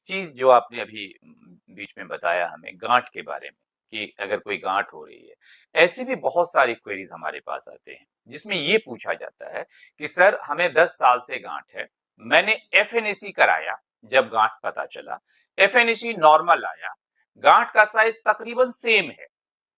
चीज जो आपने अभी बीच में बताया हमें गांठ के बारे में, कि अगर कोई गांठ हो रही है, ऐसी भी बहुत सारी क्वेरीज हमारे पास आते हैं जिसमें ये पूछा जाता है कि सर हमें 10 साल से गांठ है, मैंने एफएनएसी कराया, जब गांठ पता चला एफएनएसी नॉर्मल आया, गांठ का साइज तकरीबन सेम है,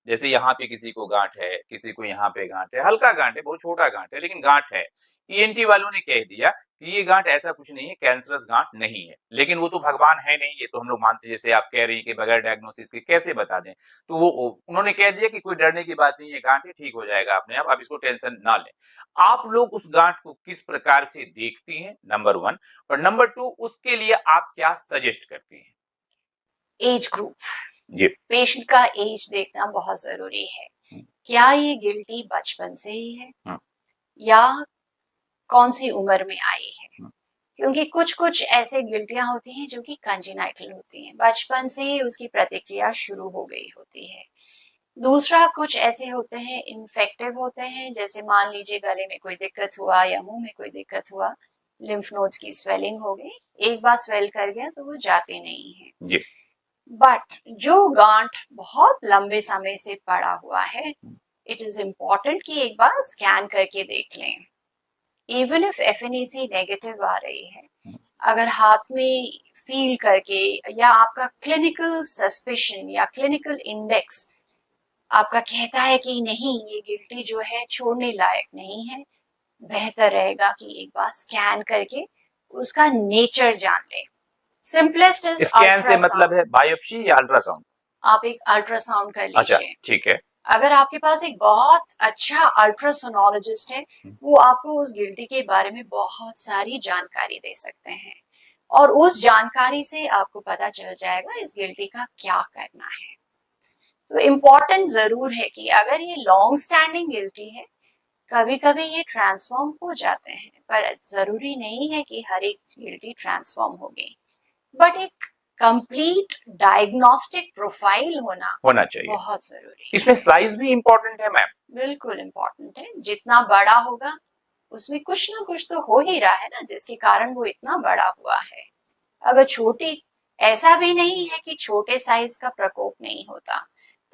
जैसे यहाँ पे किसी को गांठ है, किसी को यहाँ पे गांठ है, हल्का गांठ है, बहुत छोटा गांठ है, लेकिन गांठ है। ईएनटी वालों ने कह दिया कि ये गांठ ऐसा कुछ नहीं है, कैंसरस गांठ नहीं है, लेकिन वो तो भगवान है नहीं, ये तो हम लोग मानते, जैसे आप कह रही हैं कि बगैर डायग्नोसिस के कैसे बता दें, तो वो उन्होंने कह दिया कि कोई डरने की बात नहीं है, गांठ है, ठीक हो जाएगा अपने आप इसको टेंशन ना लें। आप लोग उस गांठ को किस प्रकार से देखती हैं, नंबर 1, और नंबर 2, उसके लिए आप क्या सजेस्ट करती हैं? एज ग्रुप, जी। पेशेंट का एज देखना बहुत जरूरी है। क्या ये गिल्टी बचपन से ही है या कौन सी उम्र में आई है? क्योंकि कुछ कुछ ऐसे गिल्टियां होती हैं जो कि कंजेनाइटल होती हैं, बचपन से ही उसकी प्रतिक्रिया शुरू हो गई होती है। दूसरा, कुछ ऐसे होते हैं इन्फेक्टिव होते हैं, जैसे मान लीजिए गले में कोई दिक्कत हुआ या मुंह में कोई दिक्कत हुआ, लिम्फ नोड्स की स्वेलिंग हो गई, एक बार स्वेल कर गया तो वो जाती नहीं है। जी। बट जो गांठ बहुत लंबे समय से पड़ा हुआ है, इट इज इम्पोर्टेंट कि एक बार स्कैन करके देख लें। इवन इफ एफएनएसी नेगेटिव आ रही है, अगर हाथ में फील करके या आपका क्लिनिकल सस्पिशन या क्लिनिकल इंडेक्स आपका कहता है कि नहीं ये गिल्टी जो है छोड़ने लायक नहीं है, बेहतर रहेगा कि एक बार स्कैन करके उसका नेचर जान ले। सिंपलेस्ट इज स्कैन से मतलब अल्ट्रासाउंड। है बायोप्सी या अल्ट्रासाउंड? आप एक अल्ट्रासाउंड कर अच्छा, लीजिए। ठीक है। अगर आपके पास एक बहुत अच्छा अल्ट्रासोनोलॉजिस्ट है, वो आपको उस गिल्टी के बारे में बहुत सारी जानकारी दे सकते हैं, और उस जानकारी से आपको पता चल जाएगा इस गिल्टी का क्या करना है। तो इम्पोर्टेंट जरूर है कि अगर ये लॉन्ग स्टैंडिंग गिल्टी है, कभी कभी ये ट्रांसफॉर्म हो जाते हैं, पर जरूरी नहीं है कि हर एक गिल्टी ट्रांसफॉर्म होगी। बट एक कंप्लीट डायग्नोस्टिक प्रोफाइल होना चाहिए। बहुत जरूरी इसमें है। साइज भी इंपॉर्टेंट है मैम? बिल्कुल इम्पोर्टेंट है, जितना बड़ा होगा उसमें कुछ ना कुछ तो हो ही रहा है ना, जिसके कारण वो इतना बड़ा हुआ है। अगर छोटी, ऐसा भी नहीं है कि छोटे साइज का प्रकोप नहीं होता,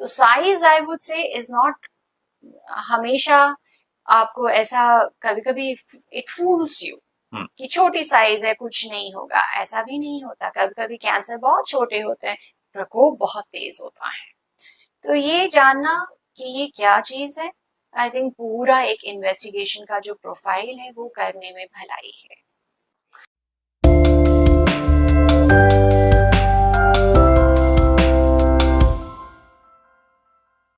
तो size I would say is not हमेशा आपको ऐसा, कभी कभी इट फूल्स यू कि छोटी साइज है कुछ नहीं होगा, ऐसा भी नहीं होता। कभी कभी कैंसर बहुत छोटे होते हैं, प्रकोप बहुत तेज होता है। तो ये जानना कि ये क्या चीज है, आई थिंक पूरा एक इन्वेस्टिगेशन का जो प्रोफाइल है वो करने में भलाई है।